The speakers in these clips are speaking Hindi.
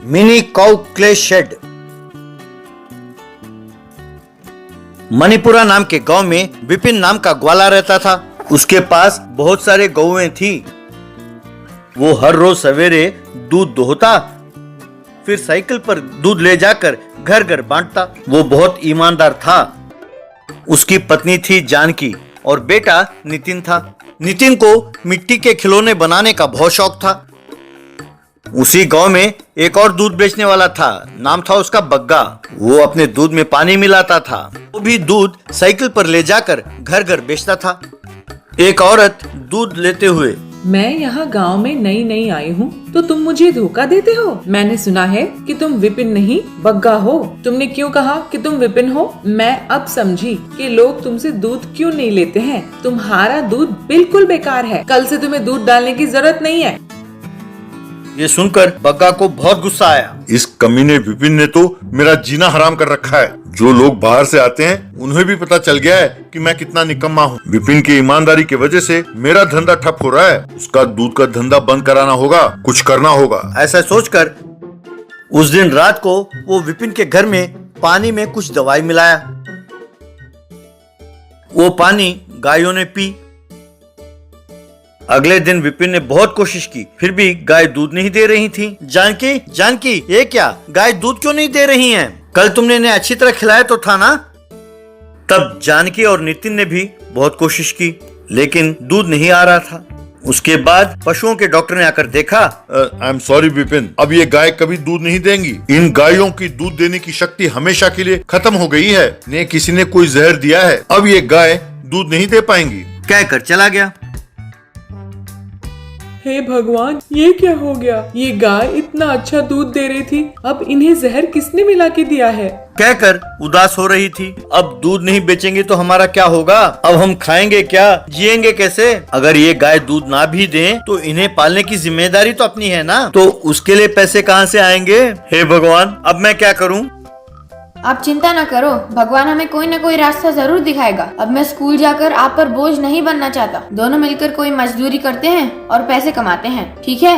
मिनी काउ क्ले शेड। मणिपुरा नाम के गांव में विपिन नाम का ग्वाला रहता था। उसके पास बहुत सारे गौएं थी। वो हर रोज सवेरे दूध दोहता, फिर साइकिल पर दूध ले जाकर घर घर बांटता। वो बहुत ईमानदार था। उसकी पत्नी थी जानकी और बेटा नितिन था। नितिन को मिट्टी के खिलौने बनाने का बहुत शौक था। उसी गांव में एक और दूध बेचने वाला था, नाम था उसका बग्गा। वो अपने दूध में पानी मिलाता था। वो भी दूध साइकिल पर ले जाकर घर घर बेचता था। एक औरत दूध लेते हुए, मैं यहाँ गांव में नई नई आई हूँ तो तुम मुझे धोखा देते हो। मैंने सुना है कि तुम विपिन नहीं बग्गा हो। तुमने क्यों कहा कि तुम विपिन हो? मैं अब समझी कि लोग तुमसे दूध क्यों नहीं लेते हैं। तुम्हारा दूध बिल्कुल बेकार है। कल से तुम्हें दूध डालने की जरूरत नहीं है। ये सुनकर बग्गा को बहुत गुस्सा आया। इस कमीने विपिन ने तो मेरा जीना हराम कर रखा है। जो लोग बाहर से आते हैं उन्हें भी पता चल गया है कि मैं कितना निकम्मा हूँ। विपिन की ईमानदारी की वजह से मेरा धंधा ठप हो रहा है। उसका दूध का धंधा बंद कराना होगा, कुछ करना होगा। ऐसा सोचकर उस दिन रात को वो विपिन के घर में पानी में कुछ दवाई मिलाया। वो पानी गायों ने पी। अगले दिन विपिन ने बहुत कोशिश की, फिर भी गाय दूध नहीं दे रही थी। जानकी, जानकी, ये क्या, गाय दूध क्यों नहीं दे रही हैं? कल तुमने इन्हें अच्छी तरह खिलाया तो था ना? तब जानकी और नितिन ने भी बहुत कोशिश की, लेकिन दूध नहीं आ रहा था। उसके बाद पशुओं के डॉक्टर ने आकर देखा। आई एम सॉरी विपिन, अब ये गाय कभी दूध नहीं देंगी। इन गायों की दूध देने की शक्ति हमेशा के लिए खत्म हो गई है। ने किसी ने कोई जहर दिया है। अब ये गाय दूध नहीं दे पाएंगी। कहकर चला गया। हे भगवान, ये क्या हो गया? ये गाय इतना अच्छा दूध दे रही थी, अब इन्हें जहर किसने मिला के दिया है? कहकर उदास हो रही थी। अब दूध नहीं बेचेंगे तो हमारा क्या होगा? अब हम खाएंगे क्या, जिएंगे कैसे? अगर ये गाय दूध ना भी दें तो इन्हें पालने की जिम्मेदारी तो अपनी है ना, तो उसके लिए पैसे कहाँ से आएंगे? हे भगवान, अब मैं क्या करूँ? आप चिंता न करो, भगवान हमें कोई न कोई रास्ता जरूर दिखाएगा। अब मैं स्कूल जाकर आप पर बोझ नहीं बनना चाहता। दोनों मिलकर कोई मजदूरी करते हैं और पैसे कमाते हैं, ठीक है?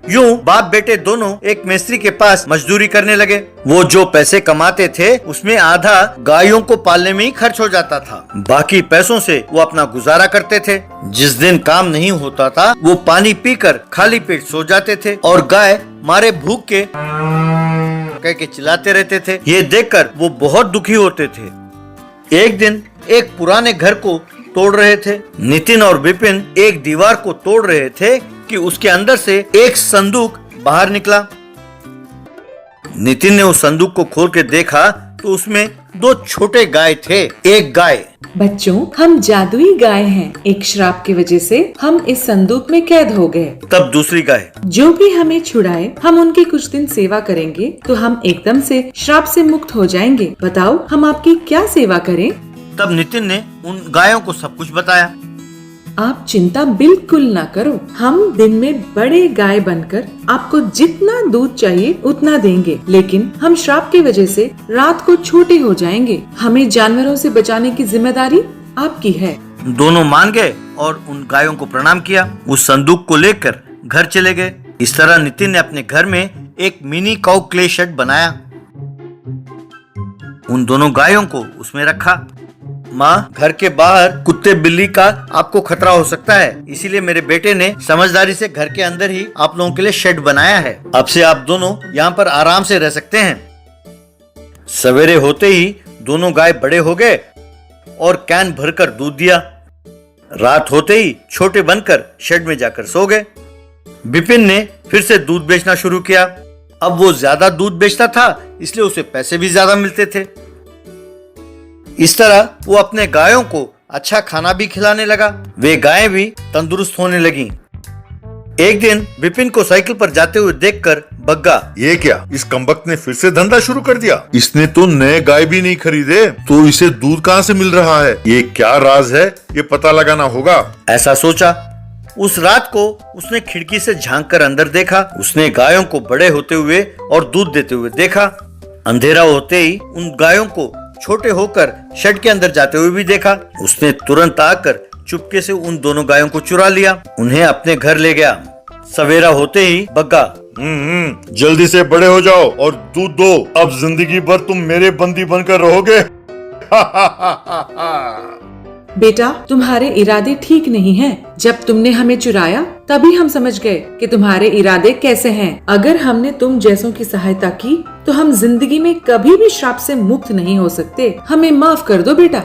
यूं बाप बेटे दोनों एक मिस्त्री के पास मजदूरी करने लगे। वो जो पैसे कमाते थे उसमें आधा गायों को पालने में ही खर्च हो जाता था। बाकी पैसों से वो अपना गुजारा करते थे। जिस दिन काम नहीं होता था वो पानी पीकर खाली पेट सो जाते थे और गाय मारे भूख के कह के चिल्लाते रहते थे। ये देखकर वो बहुत दुखी होते थे। एक दिन एक पुराने घर को तोड़ रहे थे। नितिन और विपिन एक दीवार को तोड़ रहे थे कि उसके अंदर से एक संदूक बाहर निकला। नितिन ने उस संदूक को खोल के देखा तो उसमें दो छोटे गाय थे। एक गाय, बच्चों, हम जादुई गाय हैं। एक श्राप की वजह से हम इस संदूक में कैद हो गए। तब दूसरी गाय, जो भी हमें छुड़ाए, हम उनकी कुछ दिन सेवा करेंगे तो हम एकदम से श्राप से मुक्त हो जाएंगे। बताओ, हम आपकी क्या सेवा करें? तब नितिन ने उन गायों को सब कुछ बताया। आप चिंता बिल्कुल ना करो। हम दिन में बड़े गाय बनकर आपको जितना दूध चाहिए उतना देंगे, लेकिन हम श्राप की वजह से रात को छोटे हो जाएंगे। हमें जानवरों से बचाने की जिम्मेदारी आपकी है। दोनों मान गए और उन गायों को प्रणाम किया। उस संदूक को लेकर घर चले गए। इस तरह नितिन ने अपने घर में एक मिनी काउ क्ले शेड बनाया। उन दोनों गायों को उसमें रखा। माँ, घर के बाहर कुत्ते बिल्ली का आपको खतरा हो सकता है, इसीलिए मेरे बेटे ने समझदारी से घर के अंदर ही आप लोगों के लिए शेड बनाया है। अब से आप दोनों यहाँ पर आराम से रह सकते हैं। सवेरे होते ही दोनों गाय बड़े हो गए और कैन भरकर दूध दिया। रात होते ही छोटे बनकर शेड में जाकर सो गए। विपिन ने फिर से दूध बेचना शुरू किया। अब वो ज्यादा दूध बेचता था, इसलिए उसे पैसे भी ज्यादा मिलते थे। इस तरह वो अपने गायों को अच्छा खाना भी खिलाने लगा। वे गायें भी तंदुरुस्त होने लगीं। एक दिन विपिन को साइकिल पर जाते हुए देखकर बग्गा, ये क्या, इस कमबख्त ने फिर से धंधा शुरू कर दिया। इसने तो नए गाय भी नहीं खरीदे, तो इसे दूध कहाँ से मिल रहा है? ये क्या राज है, ये पता लगाना होगा। ऐसा सोचा। उस रात को उसने खिड़की से झांक कर अंदर देखा। उसने गायों को बड़े होते हुए और दूध देते हुए देखा। अंधेरा होते ही उन गायों को छोटे होकर शेड के अंदर जाते हुए भी देखा। उसने तुरंत आकर चुपके से उन दोनों गायों को चुरा लिया, उन्हें अपने घर ले गया। सवेरा होते ही बग्गा जल्दी से बड़े हो जाओ और दूध दो। अब जिंदगी भर तुम मेरे बंदी बनकर रहोगे। बेटा, तुम्हारे इरादे ठीक नहीं हैं। जब तुमने हमें चुराया तभी हम समझ गए कि तुम्हारे इरादे कैसे हैं। अगर हमने तुम जैसों की सहायता की तो हम जिंदगी में कभी भी श्राप से मुक्त नहीं हो सकते। हमें माफ कर दो बेटा।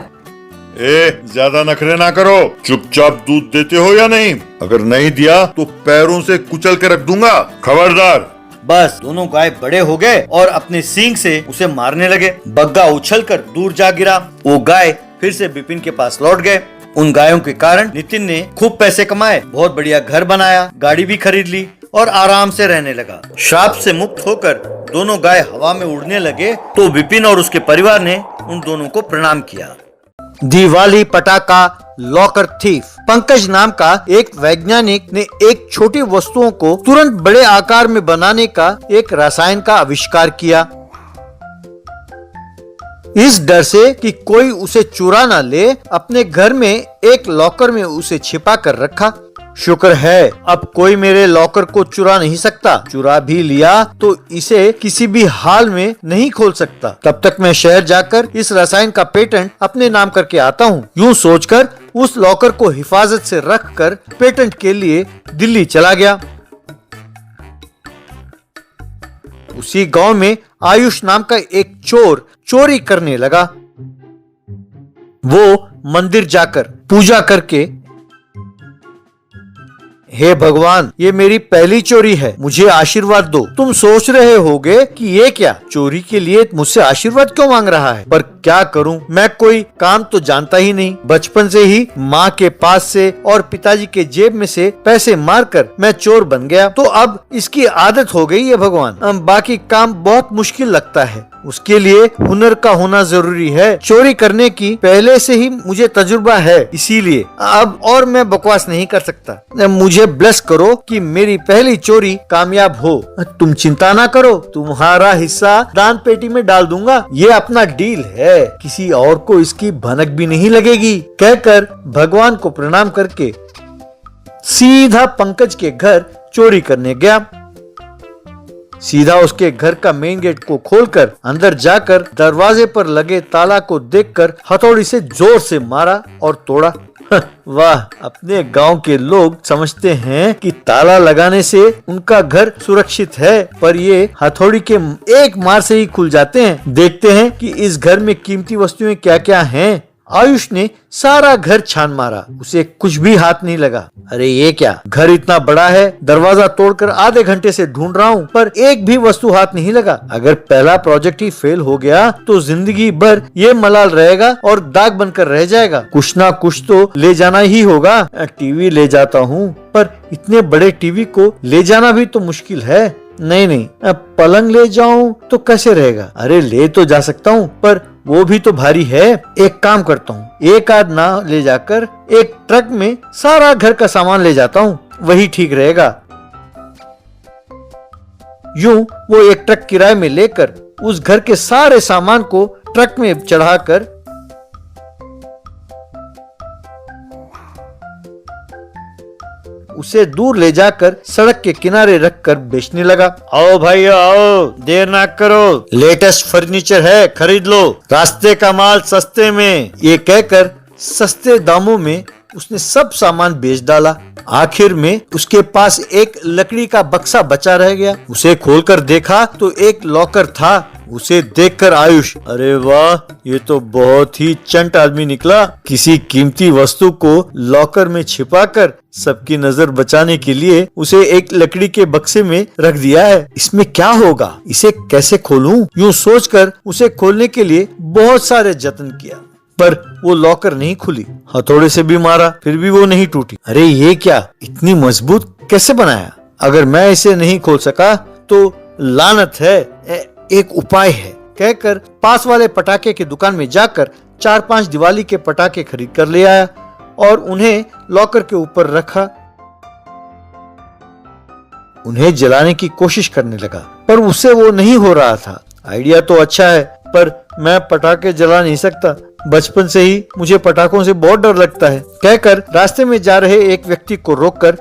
ज्यादा नखरे ना करो। चुपचाप दूध देते हो या नहीं? अगर नहीं दिया तो पैरों से कुचल के रख दूंगा। खबरदार। बस दोनों गाय बड़े हो गए और अपने सींग से उसे मारने लगे। बग्गा उछलकर दूर जा गिरा। वो गाय फिर से विपिन के पास लौट गए। उन गायों के कारण नितिन ने खूब पैसे कमाए, बहुत बढ़िया घर बनाया, गाड़ी भी खरीद ली और आराम से रहने लगा। श्राप से मुक्त होकर दोनों गाय हवा में उड़ने लगे तो विपिन और उसके परिवार ने उन दोनों को प्रणाम किया। दिवाली पटाखा लॉकर थीफ। पंकज नाम का एक वैज्ञानिक ने एक छोटी वस्तुओं को तुरंत बड़े आकार में बनाने का एक रसायन का आविष्कार किया। इस डर से कि कोई उसे चुरा ना ले, अपने घर में एक लॉकर में उसे छिपा कर रखा। शुक्र है अब कोई मेरे लॉकर को चुरा नहीं सकता। चुरा भी लिया तो इसे किसी भी हाल में नहीं खोल सकता। तब तक मैं शहर जाकर इस रसायन का पेटेंट अपने नाम करके आता हूँ। यूँ सोचकर उस लॉकर को हिफाजत से रखकर पेटेंट के लिए दिल्ली चला गया। उसी गांव में आयुष नाम का एक चोर चोरी करने लगा। वो मंदिर जाकर पूजा करके, हे भगवान, ये मेरी पहली चोरी है, मुझे आशीर्वाद दो। तुम सोच रहे होगे कि ये क्या, चोरी के लिए मुझसे आशीर्वाद क्यों मांग रहा है? पर क्या करूं, मैं कोई काम तो जानता ही नहीं। बचपन से ही माँ के पास से और पिताजी के जेब में से पैसे मारकर मैं चोर बन गया, तो अब इसकी आदत हो गई है। भगवान, बाकी काम बहुत मुश्किल लगता है, उसके लिए हुनर का होना जरूरी है। चोरी करने की पहले से ही मुझे तजुर्बा है, इसीलिए अब और मैं बकवास नहीं कर सकता। मुझे ब्लेस करो कि मेरी पहली चोरी कामयाब हो। तुम चिंता ना करो, तुम्हारा हिस्सा दान पेटी में डाल दूंगा। ये अपना डील है, किसी और को इसकी भनक भी नहीं लगेगी। कहकर भगवान को प्रणाम करके सीधा पंकज के घर चोरी करने गया। सीधा उसके घर का मेन गेट को खोलकर अंदर जाकर दरवाजे पर लगे ताला को देखकर हथौड़ी से जोर से मारा और तोड़ा। वाह, अपने गांव के लोग समझते हैं कि ताला लगाने से उनका घर सुरक्षित है, पर ये हथौड़ी के एक मार से ही खुल जाते हैं। देखते हैं कि इस घर में कीमती वस्तुएं क्या क्या हैं। आयुष ने सारा घर छान मारा, उसे कुछ भी हाथ नहीं लगा। अरे ये क्या, घर इतना बड़ा है, दरवाजा तोड़कर आधे घंटे से ढूंढ रहा हूँ, पर एक भी वस्तु हाथ नहीं लगा। अगर पहला प्रोजेक्ट ही फेल हो गया तो जिंदगी भर ये मलाल रहेगा और दाग बनकर रह जाएगा। कुछ ना कुछ तो ले जाना ही होगा। टीवी ले जाता हूँ, पर इतने बड़े टीवी को ले जाना भी तो मुश्किल है। नहीं, अब पलंग ले जाऊं तो कैसे रहेगा? अरे ले तो जा सकता हूँ, पर वो भी तो भारी है। एक काम करता हूँ, एक आध ना ले जाकर एक ट्रक में सारा घर का सामान ले जाता हूँ, वही ठीक रहेगा। यूं वो एक ट्रक किराए में लेकर उस घर के सारे सामान को ट्रक में चढ़ाकर उसे दूर ले जाकर सड़क के किनारे रखकर बेचने लगा। आओ भाई आओ, देर ना करो, लेटेस्ट फर्नीचर है, खरीद लो, रास्ते का माल सस्ते में। ये कहकर सस्ते दामों में उसने सब सामान बेच डाला। आखिर में उसके पास एक लकड़ी का बक्सा बचा रह गया। उसे खोलकर देखा तो एक लॉकर था। उसे देखकर आयुष, अरे वाह, ये तो बहुत ही चंट आदमी निकला। किसी कीमती वस्तु को लॉकर में छिपाकर सबकी नजर बचाने के लिए उसे एक लकड़ी के बक्से में रख दिया है। इसमें क्या होगा, इसे कैसे खोलूं? यूं सोचकर उसे खोलने के लिए बहुत सारे जतन किया, पर वो लॉकर नहीं खुली। हथौड़े से भी मारा, फिर भी वो नहीं टूटी। अरे ये क्या, इतनी मजबूत कैसे बनाया? अगर मैं इसे नहीं खोल सका तो लानत है। एक उपाय है, कहकर पास वाले पटाखे की दुकान में जाकर 4-5 दिवाली के पटाखे खरीद कर ले आया और उन्हें लॉकर के ऊपर रखा। उन्हें जलाने की कोशिश करने लगा, पर उससे वो नहीं हो रहा था। आइडिया तो अच्छा है, पर मैं पटाखे जला नहीं सकता। बचपन से ही मुझे पटाखों से बहुत डर लगता है। कहकर रास्ते में जा रहे एक व्यक्ति को रोककर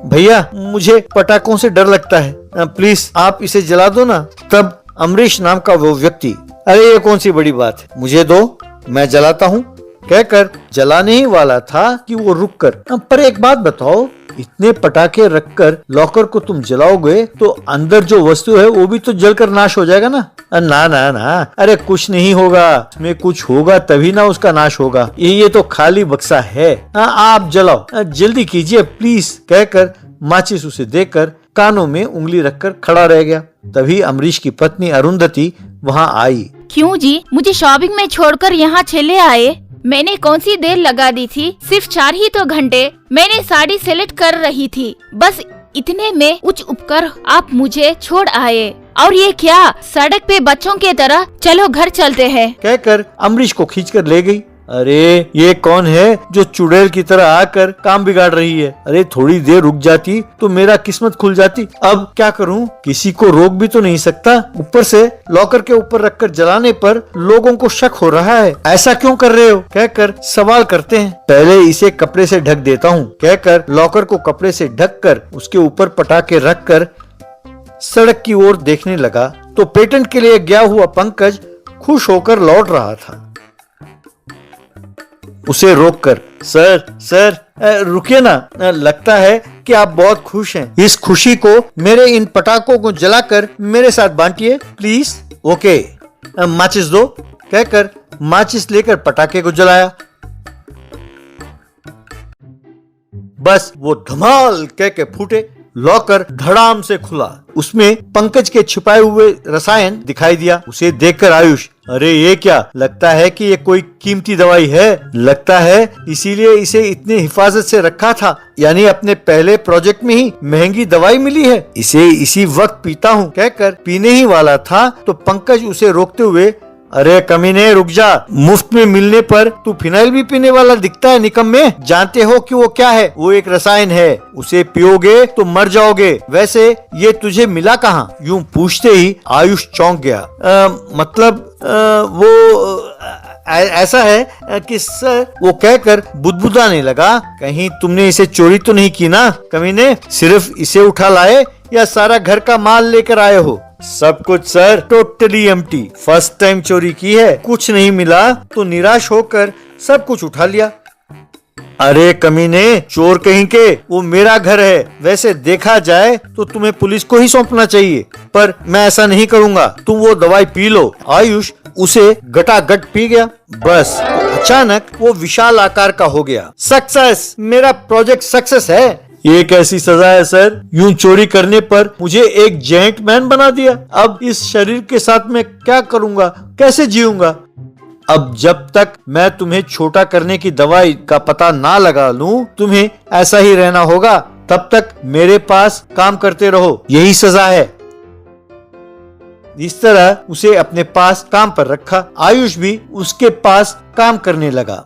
भैया मुझे पटाखों से डर लगता है, प्लीज आप इसे जला दो ना। तब अमरीश नाम का वो व्यक्ति, अरे ये कौन सी बड़ी बात है, मुझे दो मैं जलाता हूँ कहकर जलाने ही वाला था कि वो रुक कर, पर एक बात बताओ, इतने पटाखे रखकर लॉकर को तुम जलाओगे तो अंदर जो वस्तु है वो भी तो जलकर नाश हो जाएगा ना। ना ना ना, अरे कुछ नहीं होगा, उसमें कुछ होगा तभी ना उसका नाश होगा, ये तो खाली बक्सा है। आप जलाओ, जल्दी कीजिए प्लीज कहकर माचिस उसे देकर कानों में उंगली रखकर खड़ा रह गया। तभी अमरीश की पत्नी अरुंधति वहाँ आई। क्यों जी, मुझे शॉपिंग में छोड़कर यहाँ चले आए? मैंने कौन सी देर लगा दी थी, सिर्फ 4 ही तो घंटे। मैंने साड़ी सेलेक्ट कर रही थी, बस इतने में उच्च उपकर आप मुझे छोड़ आए। और ये क्या, सड़क पे बच्चों की तरह चलो घर चलते हैं कहकर अमरीश को खींचकर ले गई। अरे ये कौन है जो चुड़ैल की तरह आकर काम बिगाड़ रही है? अरे थोड़ी देर रुक जाती तो मेरा किस्मत खुल जाती। अब क्या करूं, किसी को रोक भी तो नहीं सकता, ऊपर से लॉकर के ऊपर रखकर जलाने पर लोगों को शक हो रहा है। ऐसा क्यों कर रहे हो कहकर सवाल करते हैं। पहले इसे कपड़े से ढक देता हूँ कहकर लॉकर को कपड़े से ढककर उसके ऊपर पटाखे रखकर सड़क की ओर देखने लगा तो पेटेंट के लिए गया हुआ पंकज खुश होकर लौट रहा था। उसे रोककर, सर रुकिए ना, लगता है कि आप बहुत खुश हैं। इस खुशी को मेरे इन पटाखों को जलाकर मेरे साथ बांटिए प्लीज। ओके, माचिस दो कहकर माचिस लेकर पटाखे को जलाया। बस वो धमाल कह के फूटे, लॉकर धड़ाम से खुला, उसमें पंकज के छिपाए हुए रसायन दिखाई दिया। उसे देखकर आयुष, अरे ये क्या, लगता है कि ये कोई कीमती दवाई है, लगता है इसीलिए इसे इतनी हिफाजत से रखा था, यानी अपने पहले प्रोजेक्ट में ही महंगी दवाई मिली है, इसे इसी वक्त पीता हूँ कहकर पीने ही वाला था तो पंकज उसे रोकते हुए, अरे कमीने रुक जा, मुफ्त में मिलने पर तू फिनाइल भी पीने वाला दिखता है निकम्मे। जानते हो कि वो क्या है? वो एक रसायन है, उसे पियोगे तो मर जाओगे। वैसे ये तुझे मिला कहाँ? यूं पूछते ही आयुष चौंक गया। मतलब ऐसा है कि सर, वो कहकर बुदबुदाने लगा, कहीं तुमने इसे चोरी तो नहीं की ना कमीने? सिर्फ इसे उठा लाए या सारा घर का माल लेकर आए हो? सब कुछ sir, totally empty, first time चोरी की है, कुछ नहीं मिला तो निराश होकर सब कुछ उठा लिया। अरे कमीने, चोर कहीं के, वो मेरा घर है, वैसे देखा जाए तो तुम्हें पुलिस को ही सौंपना चाहिए, पर मैं ऐसा नहीं करूँगा, तुम वो दवाई पी लो। आयुष उसे गटागट पी गया। बस अचानक वो विशाल आकार का हो गया। सक्सेस, मेरा प्रोजेक्ट सक्सेस है। ये कैसी सजा है सर, यूं चोरी करने पर मुझे एक जेंट मैन बना दिया। अब इस शरीर के साथ मैं क्या करूंगा, कैसे जीऊंगा? अब जब तक मैं तुम्हें छोटा करने की दवाई का पता ना लगा लूं, तुम्हें ऐसा ही रहना होगा, तब तक मेरे पास काम करते रहो, यही सजा है। इस तरह उसे अपने पास काम पर रखा। आयुष भी उसके पास काम करने लगा।